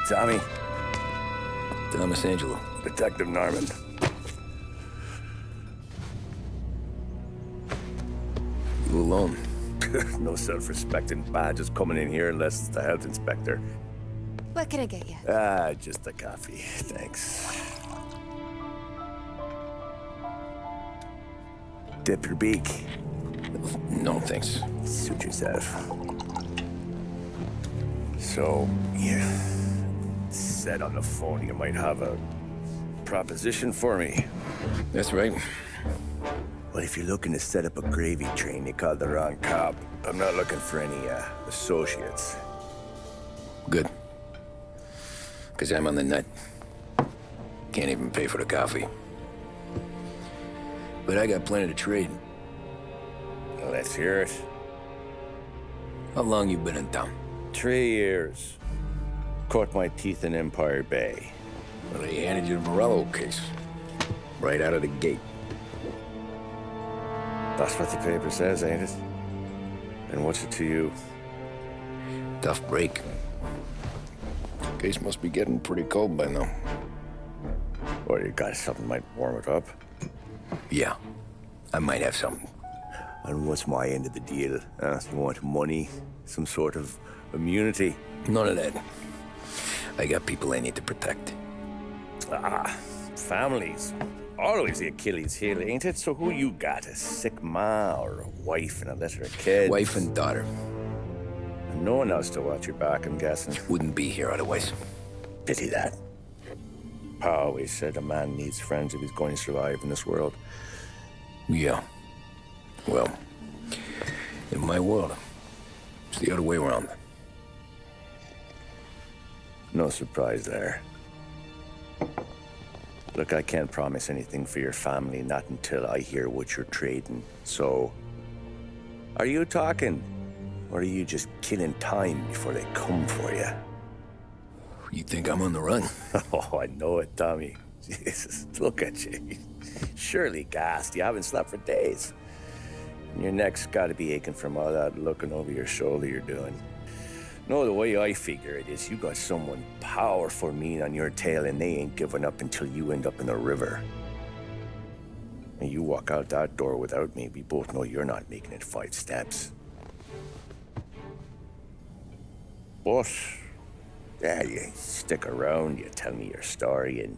Tommy. Thomas Angelo. Detective Norman. You alone? No self-respecting badges coming in here unless it's the health inspector. What can I get you? Just a coffee, thanks. Dip your beak. No, thanks. Suit yourself. So, you said on the phone you might have a proposition for me. That's right. Well, if you're looking to set up a gravy train, you called the wrong cop. I'm not looking for any, associates. Good. Because I'm on the nut. Can't even pay for the coffee. But I got plenty to trade. Well, let's hear it. How long you been in town? 3 years. Caught my teeth in Empire Bay. Well, they handed you the Morello case. Right out of the gate. That's what the paper says, ain't it? And what's it to you? Tough break. Case must be getting pretty cold by now. Or you got something might warm it up? Yeah, I might have something. And what's my end of the deal? You want money? Some sort of immunity? None of that. I got people I need to protect. Families. Always the Achilles heel, ain't it? So who you got? A sick ma or a wife and a litter of kids? Wife and daughter. And no one else to watch your back, I'm guessing. Wouldn't be here otherwise. Pity that. Pa always said a man needs friends if he's going to survive in this world. Yeah. Well, in my world, it's the other way around. No surprise there. Look, I can't promise anything for your family, not until I hear what you're trading. So, are you talking? Or are you just killing time before they come for you? You think I'm on the run? Oh, I know it, Tommy. Jesus, look at you. Surely gassed. You haven't slept for days. And your neck's got to be aching from all that looking over your shoulder you're doing. No, the way I figure it is you got someone powerful mean on your tail and they ain't giving up until you end up in the river. And you walk out that door without me, we both know you're not making it 5 steps. But, yeah, you stick around, you tell me your story, and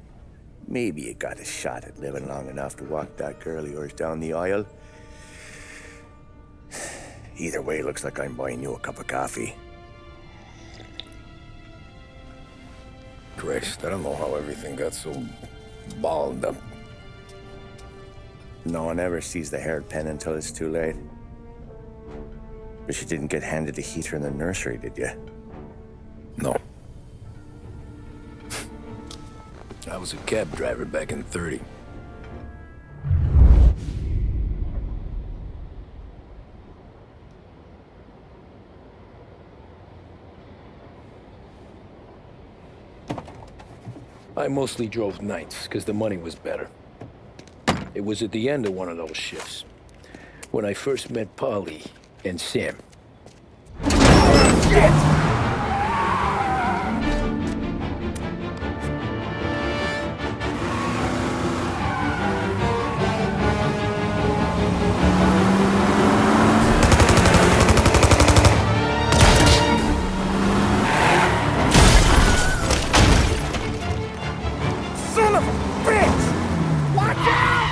maybe you got a shot at living long enough to walk that girl of yours down the aisle. Either way, looks like I'm buying you a cup of coffee. Christ, I don't know how everything got so balled up. No one ever sees the haired pen until it's too late. But you didn't get handed a heater in the nursery, did you? No. I was a cab driver back in '30. I mostly drove nights, because the money was better. It was at the end of one of those shifts, when I first met Polly and Sam. Shit! Son of a bitch! Watch out!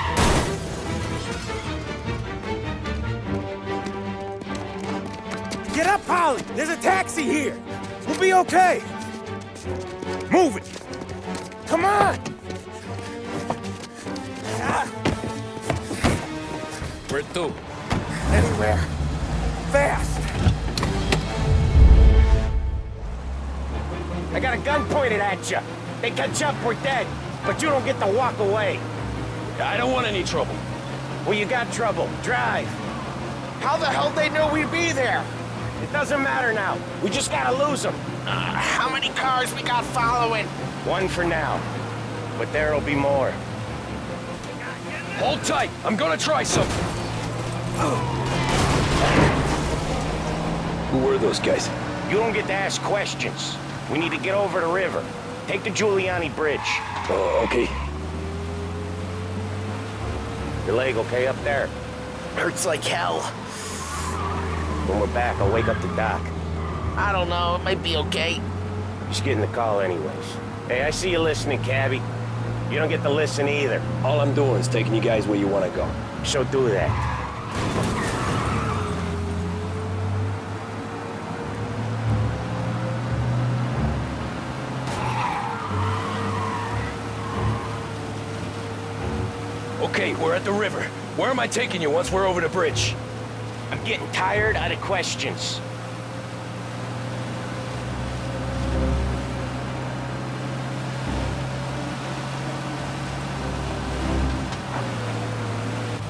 Get up, Polly! There's a taxi here! We'll be okay! Move it! Come on! Where to? Anywhere. Fast! I got a gun pointed at you. They can jump, we're dead. But you don't get to walk away. I don't want any trouble. Well, you got trouble. Drive. How the hell they know we'd be there? It doesn't matter now. We just gotta lose them. How many cars we got following? One for now. But there'll be more. Hold tight. I'm gonna try something. Who were those guys? You don't get to ask questions. We need to get over the river. Take the Giuliani Bridge. Oh, okay. Your leg okay up there? Hurts like hell. When we're back, I'll wake up the doc. I don't know, it might be okay. Just getting the call anyways. Hey, I see you listening, cabbie. You don't get to listen either. All I'm doing is taking you guys where you want to go. So do that. Okay, we're at the river. Where am I taking you once we're over the bridge? I'm getting tired of the questions.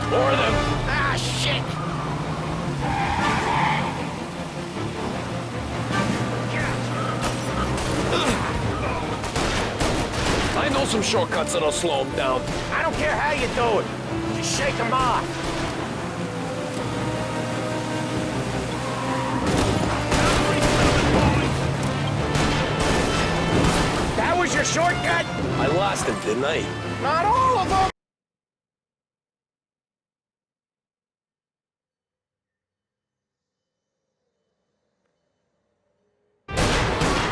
More of them. Ah, shit! I know some shortcuts that'll slow them down. I don't care how you do it. Just shake them off. That was your shortcut? I lost him, didn't I? Not all of them!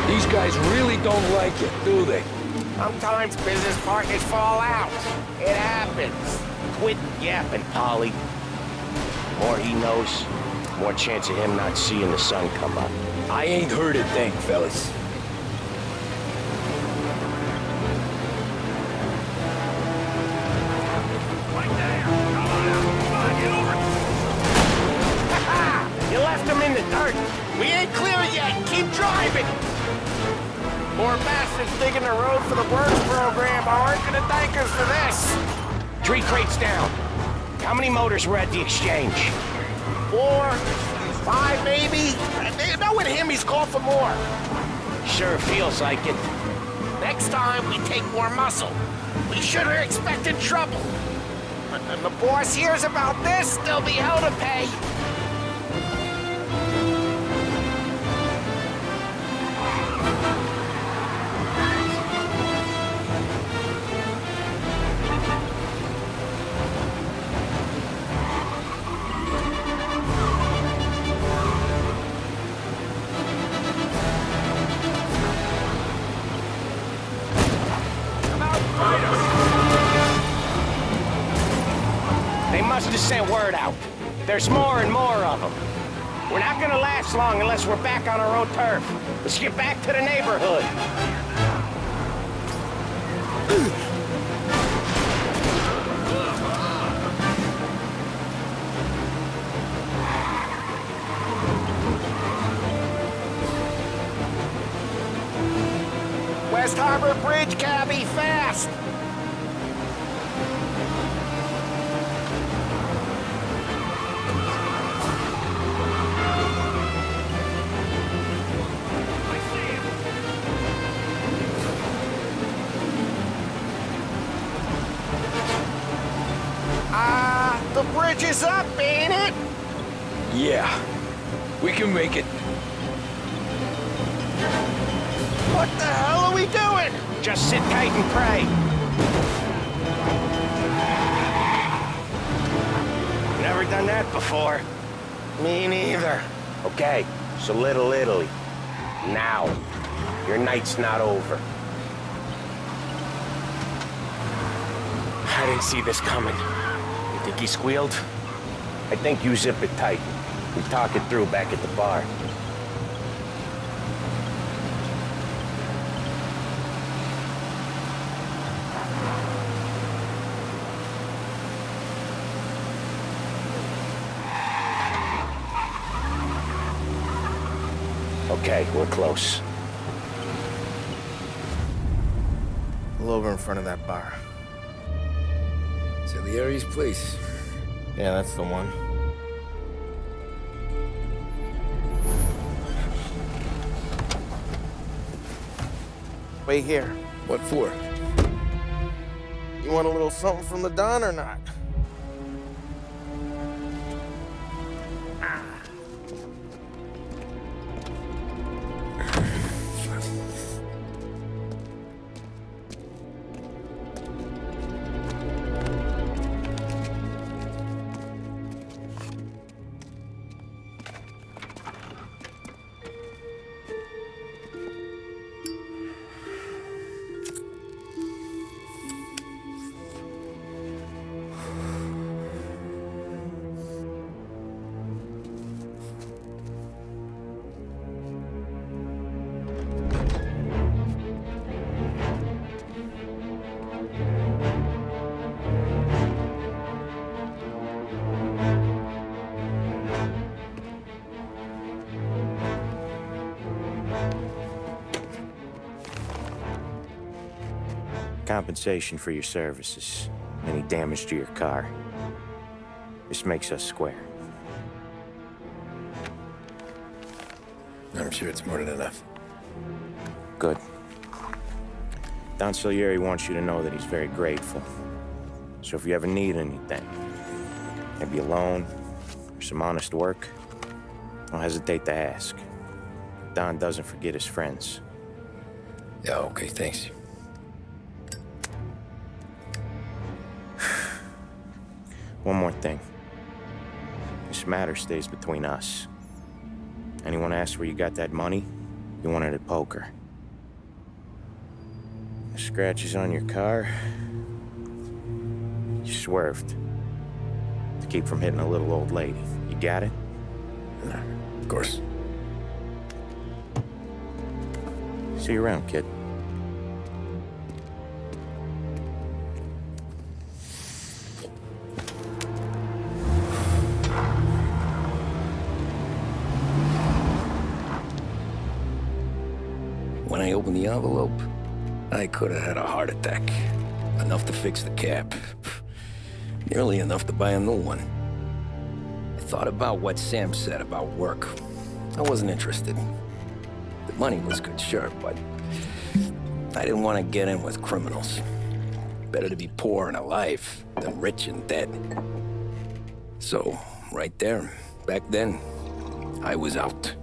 These guys really don't like it, do they? Sometimes business partners fall out. It happens. Quit yapping, Polly. The more he knows, more chance of him not seeing the sun come up. I ain't heard a thing, fellas. You left him in the dirt. We ain't clear yet! Keep driving! More bastards digging the road for the works program aren't gonna thank us for this! 3 crates down. How many motors were at the exchange? 4, 5 maybe? You know with him he's called for more. Sure feels like it. Next time we take more muscle. We should have expected trouble. When the boss hears about this, there'll be hell to pay. They must have sent word out. There's more and more of them. We're not gonna last long unless we're back on our own turf. Let's get back to the neighborhood. West Harbor Bridge, cabby, fast! The bridge is up, ain't it? Yeah. We can make it. What the hell are we doing? Just sit tight and pray. Never done that before. Me neither. Okay, so Little Italy. Now. Your night's not over. I didn't see this coming. You think he squealed? I think you zip it tight. We talk it through back at the bar. Okay, we're close. Pull over in front of that bar. Salieri's place. Yeah, that's the one. Wait here. What for? You want a little something from the Don or not? compensation for your services, any damage to your car. This makes us square. I'm sure it's more than enough. Good. Don Salieri wants you to know that he's very grateful. So if you ever need anything, maybe a loan or some honest work, don't hesitate to ask. Don doesn't forget his friends. Yeah, okay, thanks. One more thing. This matter stays between us. Anyone asks where you got that money, you won it at poker. The scratches on your car, you swerved to keep from hitting a little old lady. You got it? Of course. See you around, kid. When I opened the envelope, I could have had a heart attack. Enough to fix the cap. Nearly enough to buy a new one. I thought about what Sam said about work. I wasn't interested. The money was good, sure, but I didn't want to get in with criminals. Better to be poor and alive than rich and dead. So, right there, back then, I was out.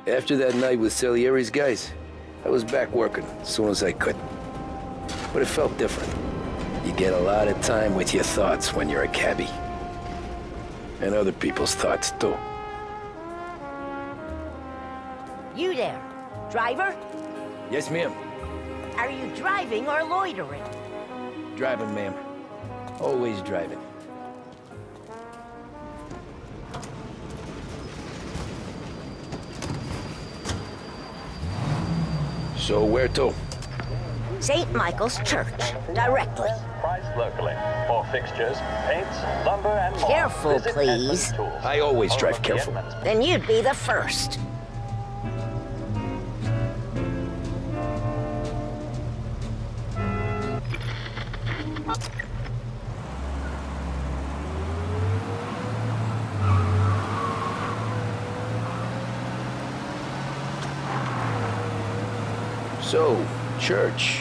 After that night with Salieri's guys, I was back working as soon as I could. But it felt different. You get a lot of time with your thoughts when you're a cabbie. And other people's thoughts, too. You there, driver? Yes, ma'am. Are you driving or loitering? Driving, ma'am. Always driving. So where to? St. Michael's Church, directly. Priced locally for fixtures, paints, lumber, and more. Careful, Visit please. Edmund Tools. I always drive Over careful. Edmund. Then you'd be the first. So, church.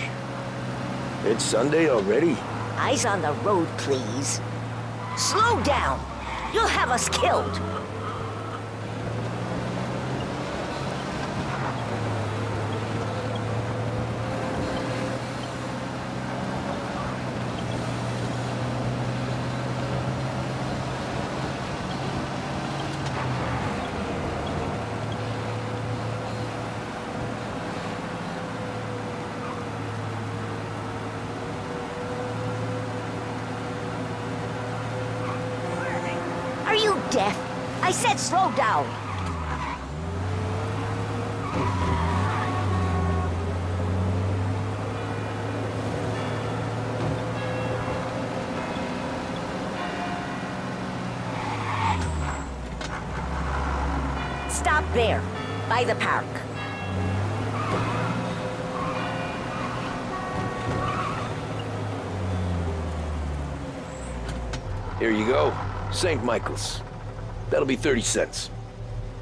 It's Sunday already? Eyes on the road, please. Slow down! You'll have us killed! Are you deaf? I said slow down! Stop there, by the park. Here you go. St. Michael's. That'll be 30 cents.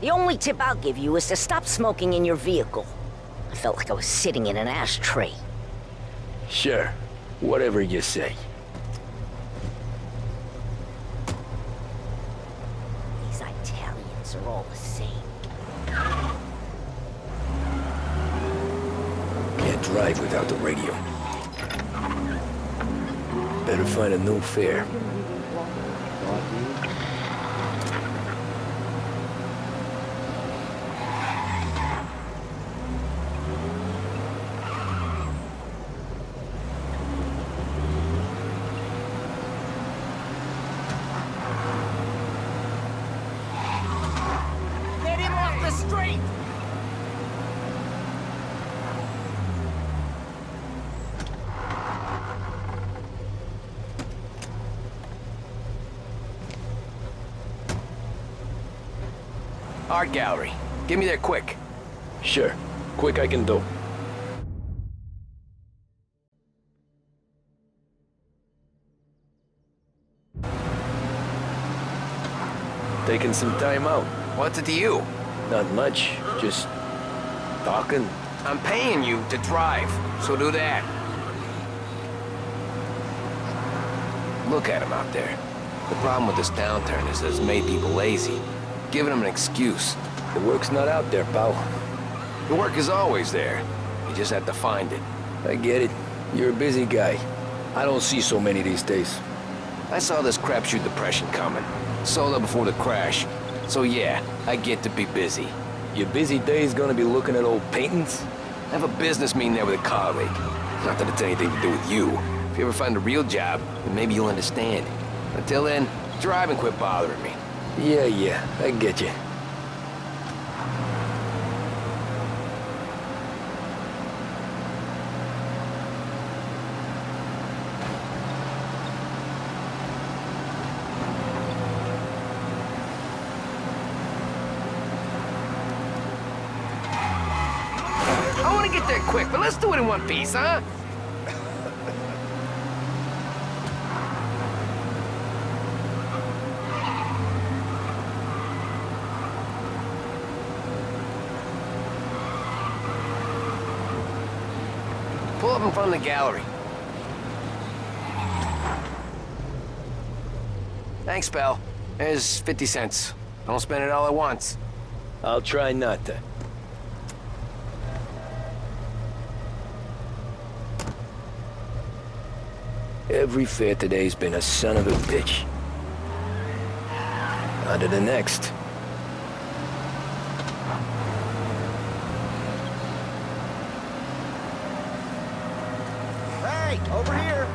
The only tip I'll give you is to stop smoking in your vehicle. I felt like I was sitting in an ashtray. Sure. Whatever you say. These Italians are all the same. Can't drive without the radio. Better find a new fare. Get him off the street! Art gallery. Get me there quick. Sure. Quick I can do. Taking some time out. What's it to you? Not much. Just talking. I'm paying you to drive, so do that. Look at him out there. The problem with this downturn is that it's made people lazy, giving them an excuse. The work's not out there, pal. The work is always there. You just have to find it. I get it. You're a busy guy. I don't see so many these days. I saw this crapshoot depression coming. Sold up before the crash. So yeah, I get to be busy. Your busy day's gonna be looking at old paintings? I have a business meeting there with a colleague. Not that it's anything to do with you. If you ever find a real job, then maybe you'll understand. Until then, drive and quit bothering me. Yeah, I get you. I want to get there quick, but let's do it in one piece, huh? Pull up in front of the gallery. Thanks, pal. There's 50 cents. Don't spend it all at once. I'll try not to. Every fare today's been a son of a bitch. On to the next. Hey, over here!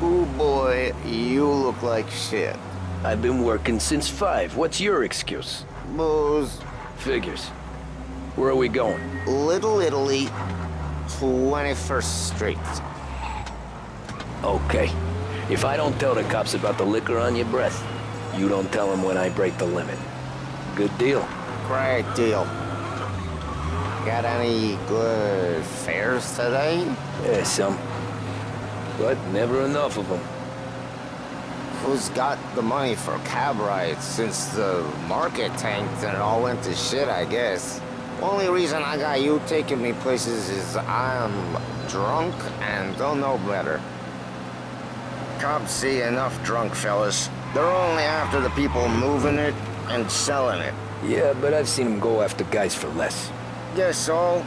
Ooh boy, you look like shit. I've been working since 5. What's your excuse? Booze. Figures. Where are we going? Little Italy, 21st Street. Okay. If I don't tell the cops about the liquor on your breath, you don't tell them when I break the limit. Good deal. Great deal. Got any good fares today? Yeah, some. But never enough of them. Who's got the money for cab rides since the market tanked and it all went to shit, I guess? Only reason I got you taking me places is I'm drunk and don't know better. Cops see enough drunk fellas. They're only after the people moving it and selling it. Yeah, but I've seen them go after guys for less. Guess so.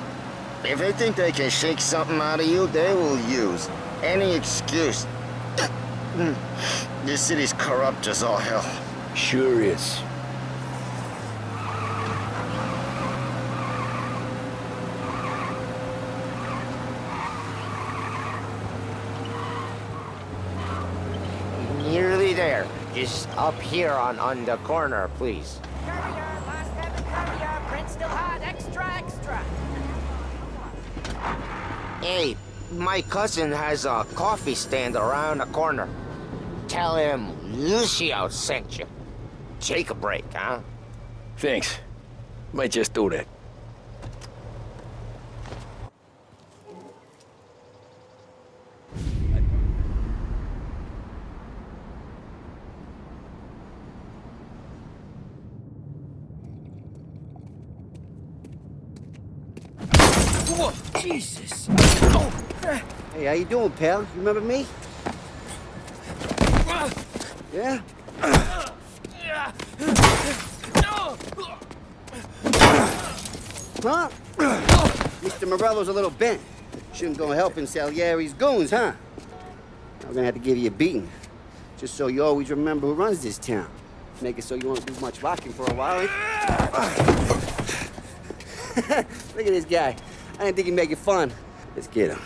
If they think they can shake something out of you, they will use any excuse. This city's corrupt as all hell. Sure is. Nearly there. Just up here on the corner, please. Caviar, last heaven caviar, print still hot, extra, extra. Hey, my cousin has a coffee stand around the corner. Tell him Lucio sent you. Take a break, huh? Thanks. Might just do that. Whoa, Jesus! Oh. Hey, how you doing, pal? You remember me? Yeah? Huh? Mr. Morello's a little bent. Shouldn't go helping Salieri's goons, huh? I'm gonna have to give you a beating. Just so you always remember who runs this town. Make it so you won't do much rocking for a while. Look at this guy. I didn't think he'd make it fun. Let's get him.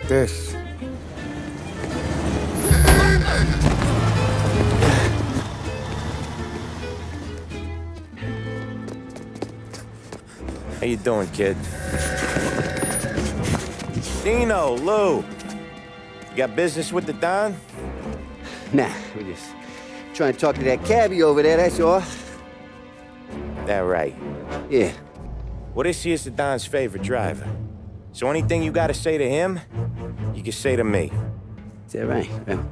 this. How you doing, kid? Dino, Lou. You got business with the Don? Nah, we just trying to talk to that cabbie over there, that's all. That right. Yeah. Well, this here's the Don's favorite driver. So anything you gotta say to him, you can say to me. Is that right? Well,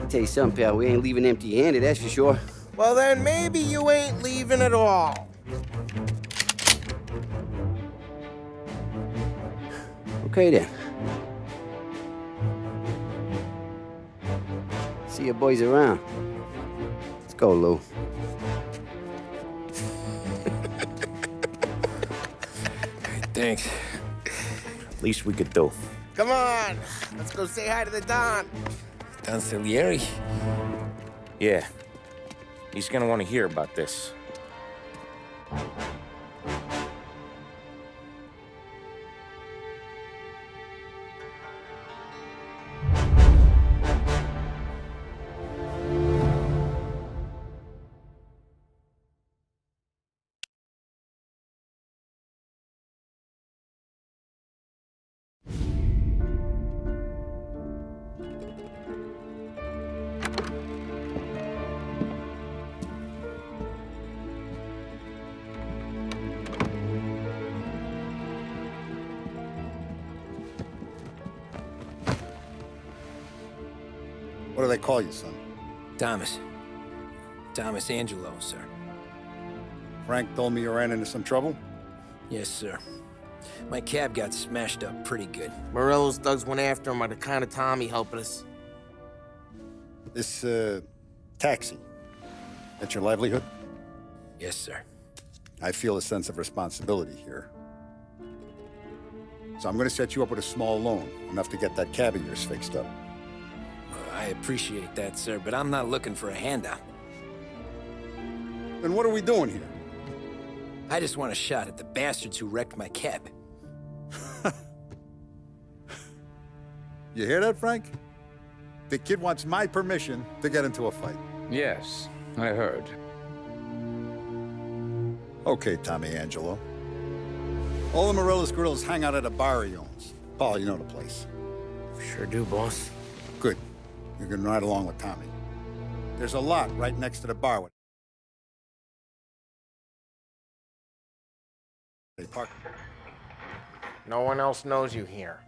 I'll tell you something, pal. We ain't leaving empty-handed, that's for sure. Well, then maybe you ain't leaving at all. Okay, then. See your boys around. Let's go, Lou. Thanks. Least we could do. Come on, let's go say hi to the Don. Don Salieri? Yeah. He's gonna want to hear about this. What do they call you, son? Thomas. Tommy Angelo, sir. Frank told me you ran into some trouble? Yes, sir. My cab got smashed up pretty good. Morello's thugs went after him on account of Tommy helping us. This, taxi, that's your livelihood? Yes, sir. I feel a sense of responsibility here. So I'm gonna set you up with a small loan, enough to get that cab of yours fixed up. I appreciate that, sir, but I'm not looking for a handout. Then what are we doing here? I just want a shot at the bastards who wrecked my cab. You hear that, Frank? The kid wants my permission to get into a fight. Yes, I heard. Okay, Tommy Angelo. All the Morello's girls hang out at a bar he owns. Paul, you know the place. Sure do, boss. Good. You can ride along with Tommy. There's a lot right next to the bar. Hey, park. No one else knows you here,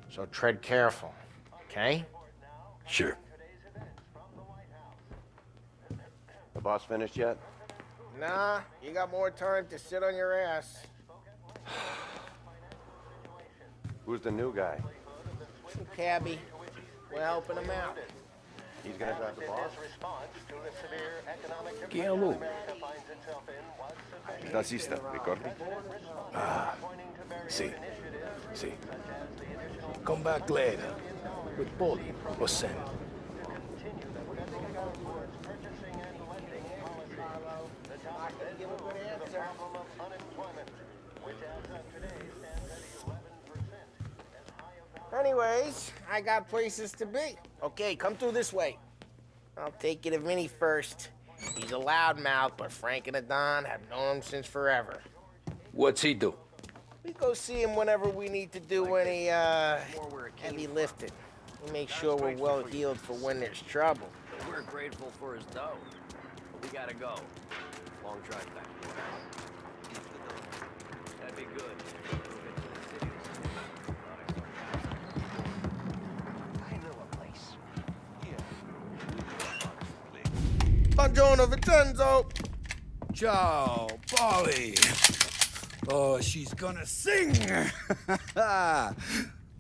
so tread careful, okay? Sure. The boss finished yet? Nah, you got more time to sit on your ass. Who's the new guy? Some cabbie. We're helping him out. He's gonna drive the boss? Chi è lui? Il tassista, ricordi? Ah, sì, sì. Come back later. With Polly or Sam. Anyways, I got places to be. Okay, come through this way. I'll take you to Vinny first. He's a loudmouth, but Frank and the Don have known him since forever. What's he do? We go see him whenever we need to do any, heavy lifting. We make sure we're well healed for when there's trouble. We're grateful for his dough. But we gotta go. Long drive back. That'd be good. Buongiorno, Vincenzo! Ciao, Polly. Oh, she's gonna sing.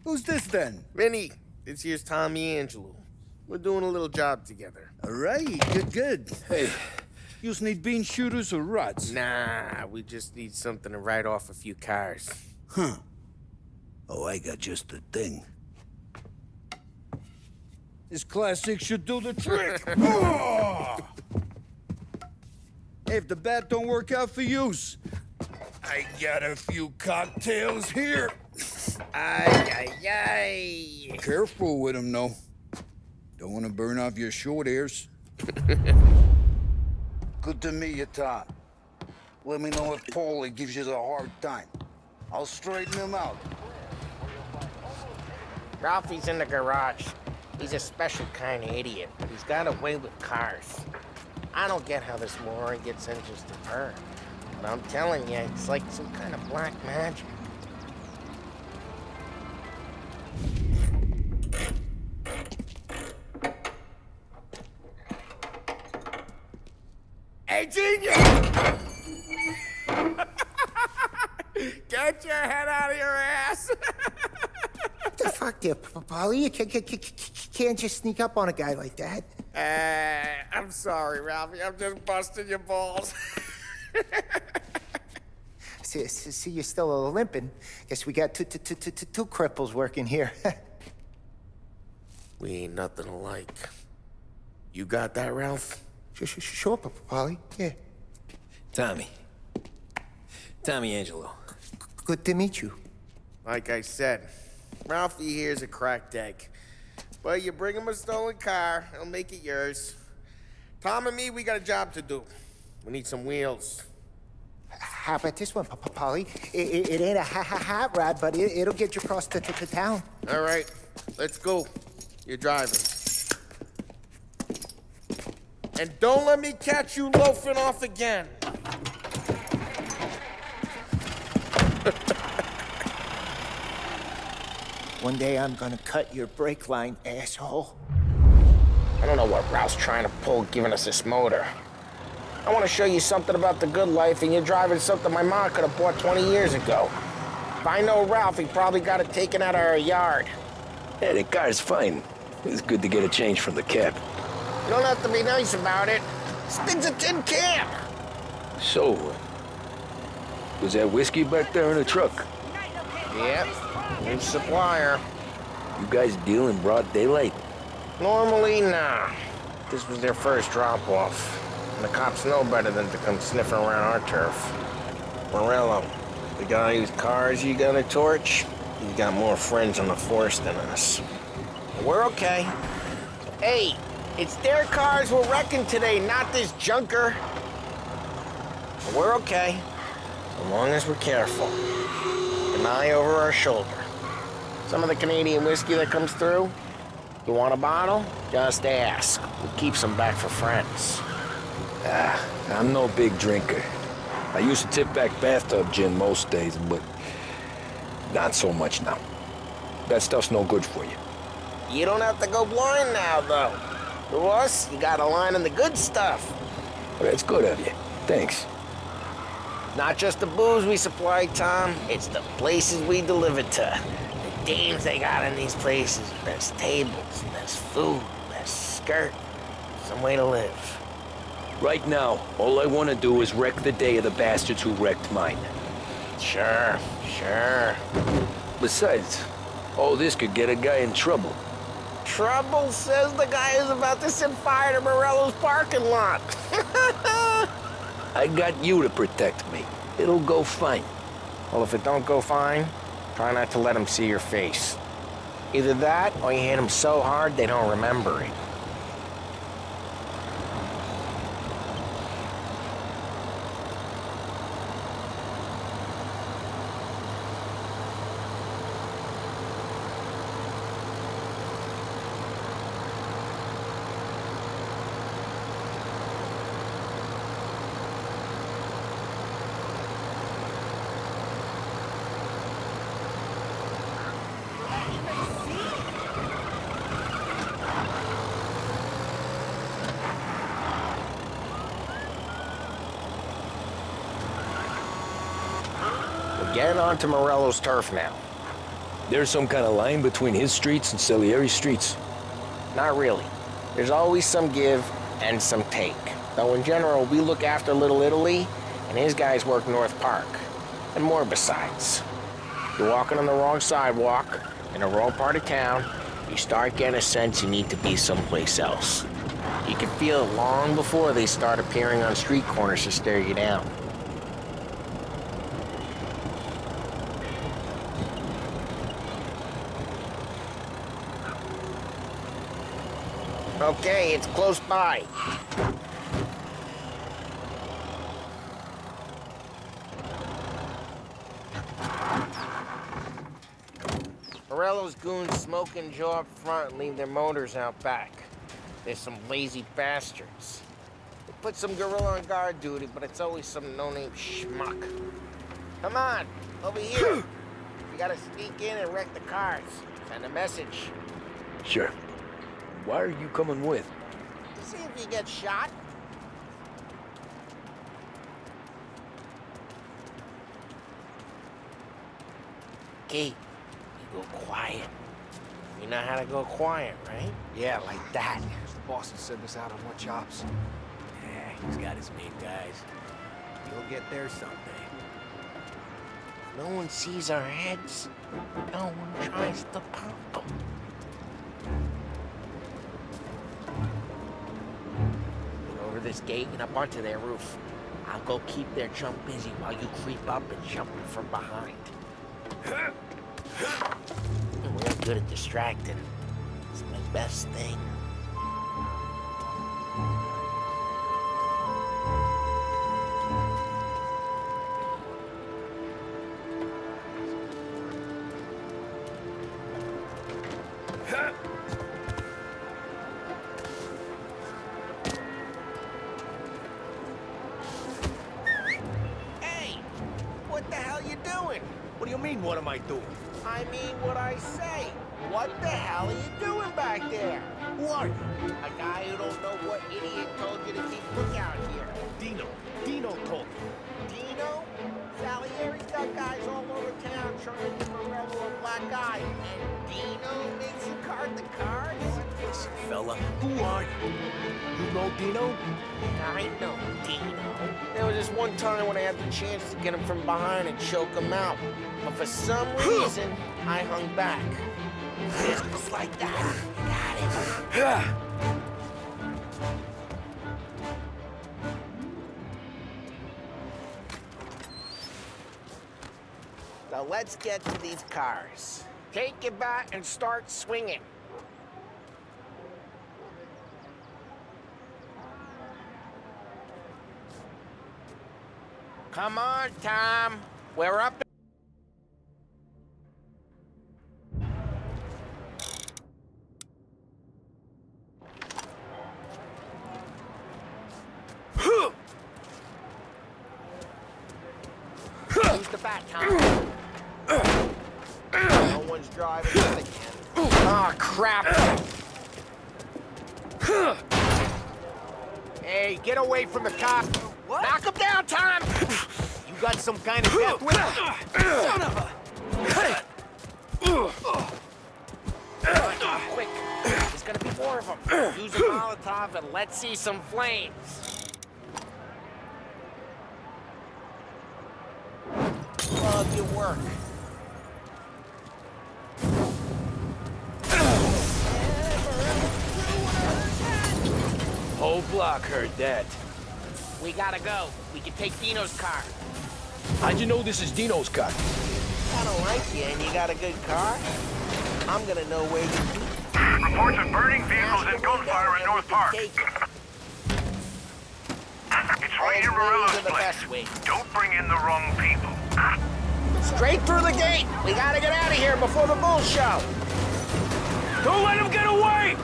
Who's this then? Vinny, this here's Tommy Angelo. We're doing a little job together. All right, good. Hey, you need bean shooters or rods? Nah, we just need something to write off a few cars. Huh. Oh, I got just the thing. This classic should do the trick. Oh! If the bat don't work out for use, I got a few cocktails here. Ay, ay, ay. Careful with him, though. Don't want to burn off your short hairs. Good to meet you, Tom. Let me know if Paulie gives you the hard time. I'll straighten him out. Ralphie's in the garage. He's a special kind of idiot. He's got a way with cars. I don't get how this moron gets interested in her. But I'm telling you, it's like some kind of black magic. Hey, genius! Get your head out of your ass! What the fuck there, Paulie? You can't just sneak up on a guy like that. I'm sorry, Ralphie. I'm just busting your balls. See, you're still limping. Guess we got two cripples working here. We ain't nothing alike. You got that, Ralph? Sure, Paulie. Yeah. Tommy Angelo. Good to meet you. Like I said, Ralphie here's a cracked egg. But you bring him a stolen car, he'll make it yours. Tom and me, we got a job to do. We need some wheels. How about this one, Paulie? It ain't a hot rod, but it'll get you across to town. All right, let's go. You're driving. And don't let me catch you loafing off again. One day I'm gonna cut your brake line, asshole. I don't know what Ralph's trying to pull giving us this motor. I want to show you something about the good life, and you're driving something my mom could have bought 20 years ago. If I know Ralph, he probably got it taken out of our yard. Yeah, the car's fine. It's good to get a change from the cab. You don't have to be nice about it. This thing's a tin can. So, was that whiskey back there in the truck? Yep, new supplier. You guys deal in broad daylight? Normally, nah. This was their first drop-off. And the cops know better than to come sniffing around our turf. Morello, the guy whose cars you got a torch, he's got more friends on the force than us. But we're okay. Hey, it's their cars we're wrecking today, not this junker. But we're okay, as long as we're careful. An eye over our shoulder. Some of the Canadian whiskey that comes through, you want a bottle? Just ask. We keep some back for friends. I'm no big drinker. I used to tip back bathtub gin most days, but not so much now. That stuff's no good for you. You don't have to go blind now, though. To us, you got a line on the good stuff. Well, that's good of you. Thanks. Not just the booze we supply, Tom. It's the places we deliver to. The dames they got in these places. Best tables, best food, best skirt. Some way to live. Right now, all I want to do is wreck the day of the bastards who wrecked mine. Sure. Besides, all this could get a guy in trouble. Trouble says the guy is about to set fire to Morello's parking lot. I got you to protect me. It'll go fine. Well, if it don't go fine, try not to let them see your face. Either that, or you hit them so hard they don't remember it. Getting onto Morello's turf now. There's some kind of line between his streets and Salieri's streets? Not really. There's always some give and some take. Though in general, we look after Little Italy, and his guys work North Park. And more besides. You're walking on the wrong sidewalk, in the wrong part of town, you start getting a sense you need to be someplace else. You can feel it long before they start appearing on street corners to stare you down. Okay, it's close by. Morello's goons smoke and Joe up front and leave their motors out back. They're some lazy bastards. They put some gorilla on guard duty, but it's always some no-name schmuck. Come on, over here. We gotta sneak in and wreck the cars. Send a message. Sure. Why are you coming with? To see if you get shot. Key, you go quiet. You know how to go quiet, right? Yeah, like that. The boss will send us out on more jobs. Yeah, he's got his main guys. You'll get there someday. No one sees our heads. No one tries to pop them. Go over this gate and up onto their roof. I'll go keep their chump busy while you creep up and jump in from behind. We're good at distracting. It's my best thing. Hey! What the hell you doing? What do you mean, what am I doing? I mean what I say. What the hell are you doing back there? Who are you? A guy who don't know what idiot told you to keep lookout here. Dino told me. Dino? Salieri's got guys all over town trying to give Morello a black eye. And Dino makes you card the cards? Listen, fella, who are you? You know Dino? I know Dino. There was this one time when I had the chance to get him from behind and choke him out. But for some reason, I hung back. Just like that. Got it. So let's get to these cars. Take your bat and start swinging. Come on, Tom. We're up. Use the bat, Tom. No one's driving that again. Oh, crap. Hey, get away from the cop. What? Knock him down, Tom! You got some kind of death wish? Son of a... Quick, there's gonna be more of them. Use a Molotov and let's see some flames. Love your work. Whole block heard that. We gotta go. We can take Dino's car. How'd you know this is Dino's car? I don't like you and you got a good car. I'm gonna know where you be. Reports of burning vehicles and gunfire in North Park. It's right in Morello's place. Don't bring in the wrong people. Straight through the gate. We gotta get out of here before the bull show. Don't let him get away!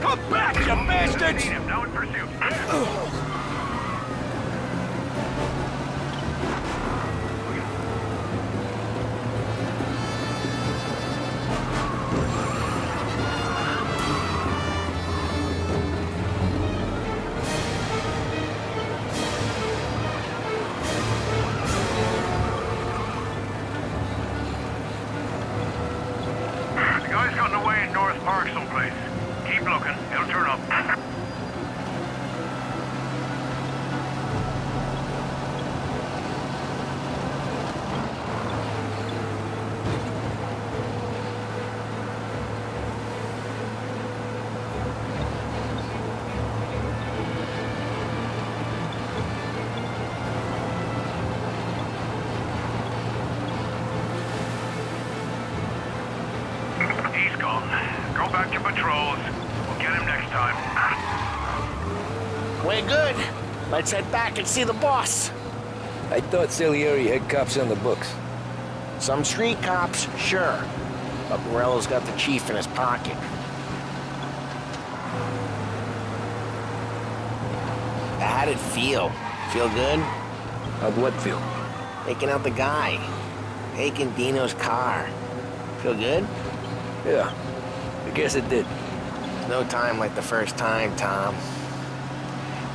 Come back, you bastards! Need him. Now in pursuit. The guy's gotten away in North Park someplace. Keep looking. He'll turn up. He's gone. Go back to patrols. We'll get him next time. We're good. Let's head back and see the boss. I thought Salieri had cops on the books. Some street cops, sure. But Morello's got the chief in his pocket. How'd it feel? Feel good? How'd what feel? Taking out the guy. Taking Dino's car. Feel good? Yeah, I guess it did. No time like the first time, Tom.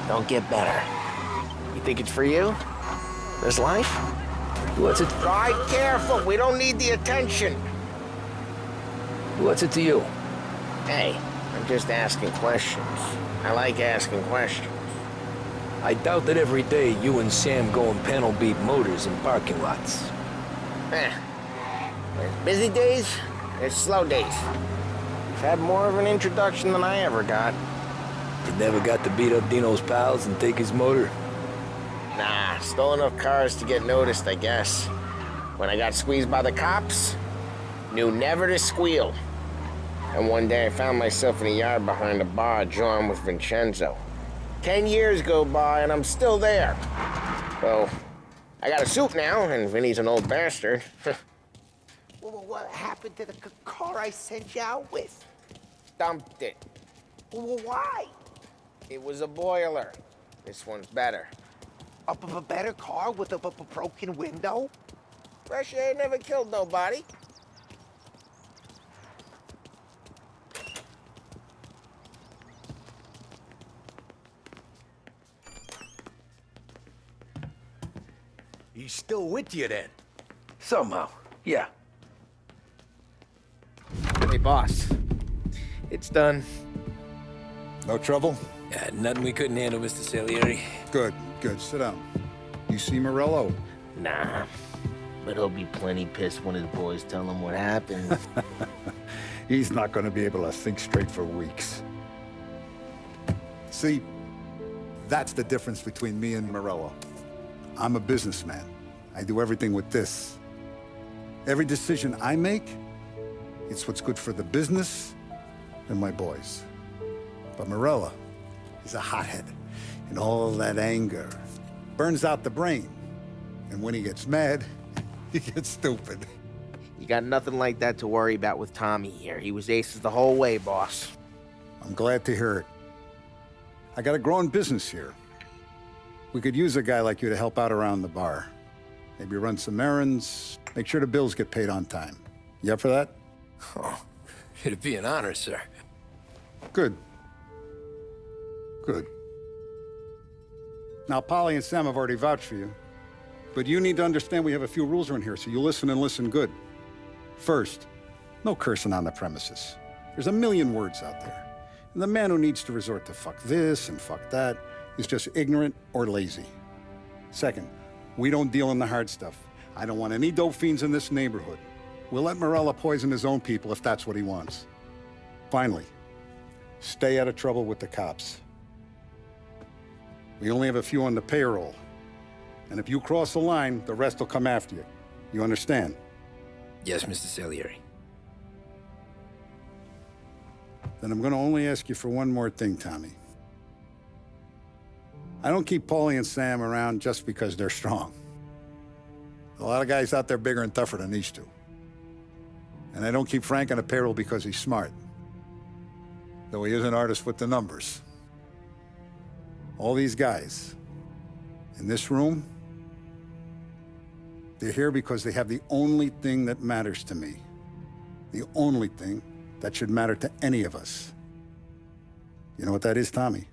Don't get better. You think it's for you? This life? What's it? Drive careful. We don't need the attention. What's it to you? Hey, I'm just asking questions. I like asking questions. I doubt that every day you and Sam go and panel beat motors in parking lots. There's busy days, there's slow days. You've had more of an introduction than I ever got. You never got to beat up Dino's pals and take his motor? Nah, stole enough cars to get noticed, I guess. When I got squeezed by the cops, knew never to squeal. And one day I found myself in a yard behind a bar drawing with Vincenzo. 10 years go by and I'm still there. So, I got a suit now, and Vinny's an old bastard. Well, what happened to the car I sent you out with? Dumped it. Well, why? It was a boiler. This one's better. A better car with a broken window? Fresh air never killed nobody. He's still with you then? Somehow, yeah. Hey, boss. It's done. No trouble? Yeah, nothing we couldn't handle, Mr. Salieri. Good, good. Sit down. You see Morello? Nah. But he'll be plenty pissed when his boys tell him what happened. He's not going to be able to think straight for weeks. See, that's the difference between me and Morello. I'm a businessman. I do everything with this. Every decision I make, it's what's good for the business and my boys. But Morello is a hothead, and all that anger burns out the brain. And when he gets mad, he gets stupid. You got nothing like that to worry about with Tommy here. He was aces the whole way, boss. I'm glad to hear it. I got a growing business here. We could use a guy like you to help out around the bar. Maybe run some errands, make sure the bills get paid on time. You up for that? Oh, it'd be an honor, sir. Good. Good. Now, Polly and Sam have already vouched for you. But you need to understand we have a few rules around here, so you listen and listen good. First, no cursing on the premises. There's a million words out there. And the man who needs to resort to fuck this and fuck that is just ignorant or lazy. Second, we don't deal in the hard stuff. I don't want any dope fiends in this neighborhood. We'll let Morello poison his own people if that's what he wants. Finally, stay out of trouble with the cops. We only have a few on the payroll. And if you cross the line, the rest will come after you. You understand? Yes, Mr. Salieri. Then I'm going to only ask you for one more thing, Tommy. I don't keep Paulie and Sam around just because they're strong. A lot of guys out there bigger and tougher than these two. And I don't keep Frank on the payroll because he's smart. Though he is an artist with the numbers. All these guys in this room, they're here because they have the only thing that matters to me. The only thing that should matter to any of us. You know what that is, Tommy?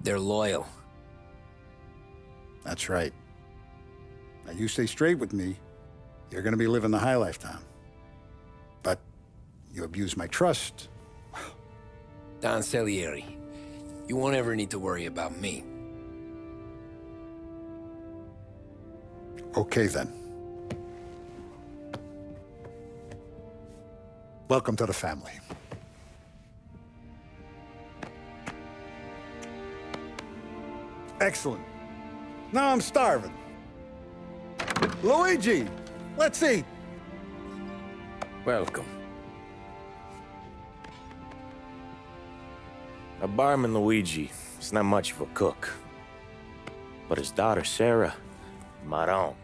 They're loyal. That's right. Now, you stay straight with me, you're gonna be living the high life, Tom. But you abuse my trust. Don Salieri, you won't ever need to worry about me. Okay, then. Welcome to the family. Excellent. Now I'm starving. Luigi, let's eat. Welcome. Our barman Luigi is not much of a cook. But his daughter Sarah, Maron.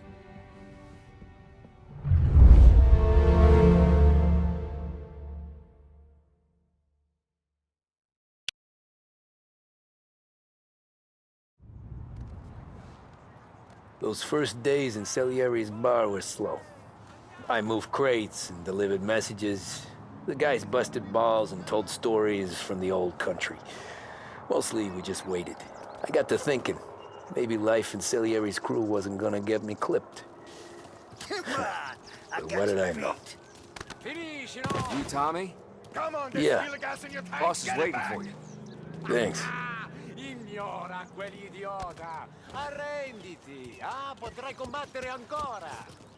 Those first days in Salieri's bar were slow. I moved crates and delivered messages. The guys busted balls and told stories from the old country. Mostly, we just waited. I got to thinking, maybe life in Salieri's crew wasn't gonna get me clipped. But what did I know? You, Tommy? Come on, Yeah. Boss is waiting for you. Thanks. Ignora quell'idiota! Arrenditi! Ah, potrai combattere ancora!